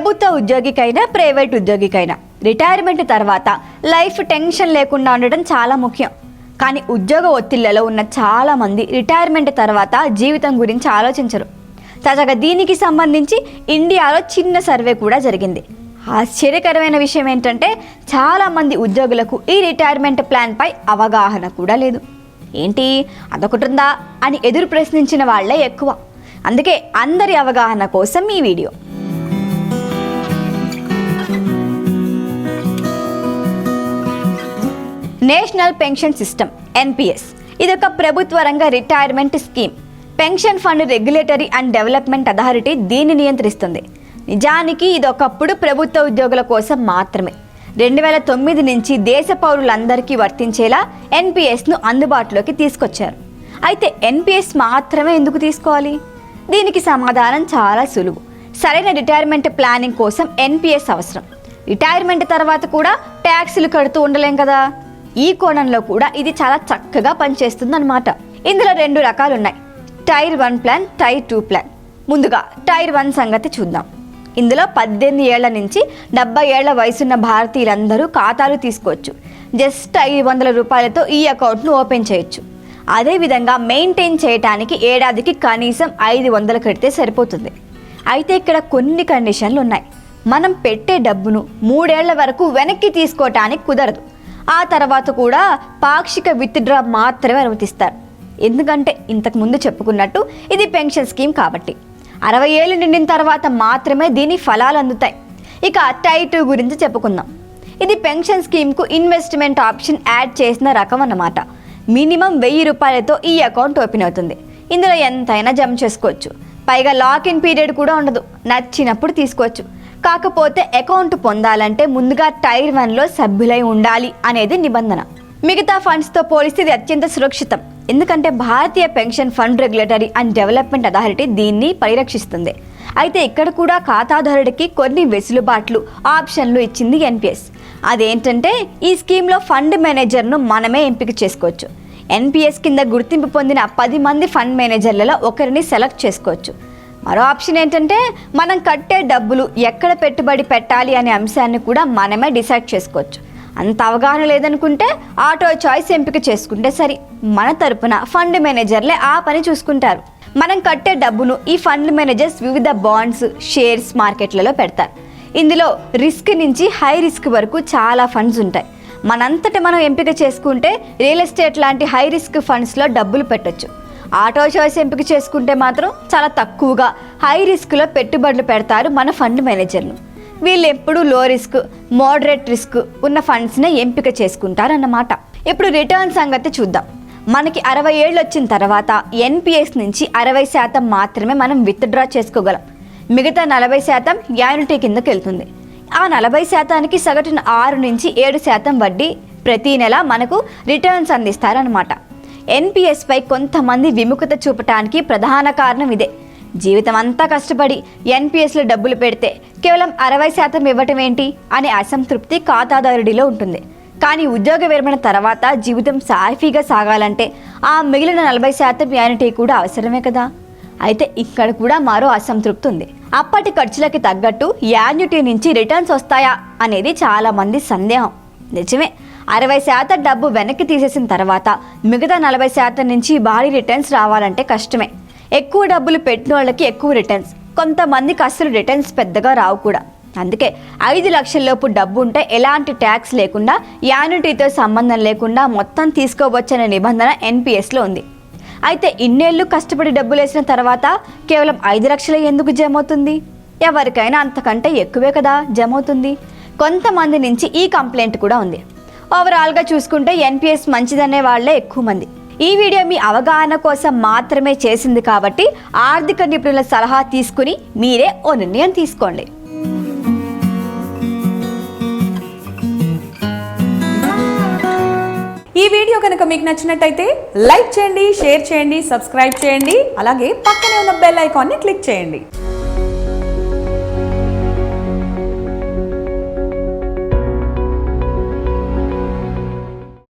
ప్రభుత్వ ఉద్యోగికైనా private ఉద్యోగికైనా retirement తర్వాత life tension లేకుండా ఉండడం చాలా ముఖ్యం. కానీ ఉద్యోగ ఒత్తిళ్లలో ఉన్న చాలామంది రిటైర్మెంట్ తర్వాత జీవితం గురించి ఆలోచించరు. తాజాగా దీనికి సంబంధించి ఇండియాలో చిన్న సర్వే కూడా జరిగింది. ఆశ్చర్యకరమైన విషయం ఏంటంటే చాలామంది ఉద్యోగులకు ఈ రిటైర్మెంట్ ప్లాన్పై అవగాహన కూడా లేదు. ఏంటి అదొకటుందా అని ఎదురు ప్రశ్నించిన వాళ్లే ఎక్కువ. అందుకే అందరి అవగాహన కోసం ఈ video. National pension system NPS ఇదొక ప్రభుత్వ రంగ retirement scheme. Pension fund regulatory and development authority దీన్ని నియంత్రిస్తుంది. నిజానికి ఇదొకప్పుడు ప్రభుత్వ ఉద్యోగుల కోసం మాత్రమే. 2009 నుంచి దేశ పౌరులందరికీ వర్తించేలా NPSను అందుబాటులోకి తీసుకొచ్చారు. అయితే NPS మాత్రమే ఎందుకు తీసుకోవాలి? దీనికి సమాధానం చాలా సులువు. సరైన రిటైర్మెంట్ ప్లానింగ్ కోసం NPS అవసరం. రిటైర్మెంట్ తర్వాత కూడా ట్యాక్సులు కడుతూ ఉండలేం కదా. ఈ కోణంలో కూడా ఇది చాలా చక్కగా పనిచేస్తుంది అన్నమాట. ఇందులో 2 రకాలు ఉన్నాయి, టైర్ 1 ప్లాన్, టైర్ 2 ప్లాన్. ముందుగా టైర్ 1 సంగతి చూద్దాం. ఇందులో 18 ఏళ్ల నుంచి 70 ఏళ్ల వయసున్న భారతీయులందరూ ఖాతాలు తీసుకోవచ్చు. జస్ట్ 500 రూపాయలతో ఈ అకౌంట్ను ఓపెన్ చేయొచ్చు. అదేవిధంగా మెయింటైన్ చేయడానికి ఏడాదికి కనీసం 500 కడితే సరిపోతుంది. అయితే ఇక్కడ కొన్ని కండిషన్లు ఉన్నాయి. మనం పెట్టే డబ్బును 3 ఏళ్ల వరకు వెనక్కి తీసుకోవటానికి కుదరదు. ఆ తర్వాత కూడా పాక్షిక విత్డ్రా మాత్రమే అనుమతిస్తారు. ఎందుకంటే ఇంతకు ముందు చెప్పుకున్నట్టు ఇది పెన్షన్ స్కీమ్ కాబట్టి 60 ఏళ్ళు నిండిన తర్వాత మాత్రమే దీని ఫలాలు అందుతాయి. ఇక టైర్ 2 గురించి చెప్పుకుందాం. ఇది పెన్షన్ స్కీమ్కు ఇన్వెస్ట్మెంట్ ఆప్షన్ యాడ్ చేసిన రకం అన్నమాట. మినిమం 1000 రూపాయలతో ఈ అకౌంట్ ఓపెన్ అవుతుంది. ఇందులో ఎంతైనా జమ చేసుకోవచ్చు. పైగా లాక్-ఇన్ పీరియడ్ కూడా ఉండదు. నచ్చినప్పుడు తీసుకోవచ్చు. కాకపోతే అకౌంట్ పొందాలంటే ముందుగా టైర్ 1లో సభ్యులై ఉండాలి అనేది నిబంధన. మిగతా ఫండ్స్తో పోలిస్తే ఇది అత్యంత సురక్షితం. ఎందుకంటే భారతీయ pension fund regulatory and development authority దీన్ని పరిరక్షిస్తుంది. అయితే ఇక్కడ కూడా ఖాతాదారుడికి కొన్ని వెసులుబాట్లు, ఆప్షన్లు ఇచ్చింది NPS. అదేంటంటే ఈ స్కీమ్లో ఫండ్ మేనేజర్ను మనమే ఎంపిక చేసుకోవచ్చు. NPS కింద గుర్తింపు పొందిన 10 మంది ఫండ్ మేనేజర్లలో ఒకరిని సెలెక్ట్ చేసుకోవచ్చు. మరో ఆప్షన్ ఏంటంటే మనం కట్టే డబ్బులు ఎక్కడ పెట్టుబడి పెట్టాలి అనే అంశాన్ని కూడా మనమే డిసైడ్ చేసుకోవచ్చు. అంత అవగాహన లేదనుకుంటే ఆటో చాయిస్ ఎంపిక చేసుకుంటే సరి. మన తరపున ఫండ్ మేనేజర్లే ఆ పని చూసుకుంటారు. మనం కట్టే డబ్బును ఈ ఫండ్ మేనేజర్స్ వివిధ బాండ్స్, షేర్స్ మార్కెట్లలో పెడతారు. ఇందులో రిస్క్ నుంచి హై రిస్క్ వరకు చాలా ఫండ్స్ ఉంటాయి. మనంతట మనం ఎంపిక చేసుకుంటే రియల్ ఎస్టేట్ లాంటి హై రిస్క్ ఫండ్స్లో డబ్బులు పెట్టొచ్చు. ఆటో చాయిస్ ఎంపిక చేసుకుంటే మాత్రం చాలా తక్కువగా హై రిస్క్లో పెట్టుబడులు పెడతారు మన ఫండ్ మేనేజర్లు. వీళ్ళు ఎప్పుడు లో రిస్క్, మోడరేట్ రిస్క్ ఉన్న ఫండ్స్నే ఎంపిక చేసుకుంటారన్నమాట. ఇప్పుడు రిటర్న్ సంగతి చూద్దాం. మనకి 60 ఏళ్ళు వచ్చిన తర్వాత NPS నుంచి 60% మాత్రమే మనం విత్డ్రా చేసుకోగలం. మిగతా 40% యాన్యుటీ కిందకి వెళ్తుంది. ఆ 40%కి సగటున 6 నుంచి 7% వడ్డీ ప్రతి నెల మనకు రిటర్న్స్ అందిస్తారన్నమాట. NPS పై కొంతమంది విముఖత చూపటానికి ప్రధాన కారణం ఇదే. జీవితం అంతా కష్టపడి NPSలో డబ్బులు పెడితే కేవలం 60% ఇవ్వటం ఏంటి అనే అసంతృప్తి ఖాతాదారుడిలో ఉంటుంది. కానీ ఉద్యోగ విరమణ తర్వాత జీవితం సాఫీగా సాగాలంటే ఆ మిగిలిన 40% యాన్యుటీ కూడా అవసరమే కదా. అయితే ఇక్కడ కూడా మరో అసంతృప్తి ఉంది. అప్పటి ఖర్చులకి తగ్గట్టు యాన్యుటీ నుంచి రిటర్న్స్ వస్తాయా అనేది చాలా మంది సందేహం. నిజమే, 60% డబ్బు వెనక్కి తీసేసిన తర్వాత మిగతా 40% నుంచి భారీ రిటర్న్స్ రావాలంటే కష్టమే. ఎక్కువ డబ్బులు పెట్టిన వాళ్ళకి ఎక్కువ రిటర్న్స్, కొంతమందికి అసలు రిటర్న్స్ పెద్దగా రావు కూడా. అందుకే 5 లక్షల లోపు డబ్బు ఉంటే ఎలాంటి ట్యాక్స్ లేకుండా, యాన్యుటీతో సంబంధం లేకుండా మొత్తం తీసుకోవచ్చనే నిబంధన NPSలో ఉంది. అయితే ఇన్నేళ్ళు కష్టపడి డబ్బులు వేసిన తర్వాత కేవలం 5 లక్షలు ఎందుకు జమవుతుంది? ఎవరికైనా అంతకంటే ఎక్కువే కదా జమవుతుంది. కొంతమంది నుంచి ఈ కంప్లైంట్ కూడా ఉంది. ఓవరాల్గా చూసుకుంటే NPS మంచిదనే వాళ్లే ఎక్కువ మంది. ఈ వీడియో మీ అవగాహన కోసం మాత్రమే చేసింది కాబట్టి ఆర్థిక నిపుణుల సలహా తీసుకుని మీరే ఓ నిర్ణయం తీసుకోండి. ఈ వీడియో కనుక మీకు నచ్చినట్టయితే లైక్ చేయండి, షేర్ చేయండి, సబ్స్క్రైబ్ చేయండి. అలాగే పక్కనే ఉన్న బెల్ ఐకాన్ని క్లిక్ చేయండి.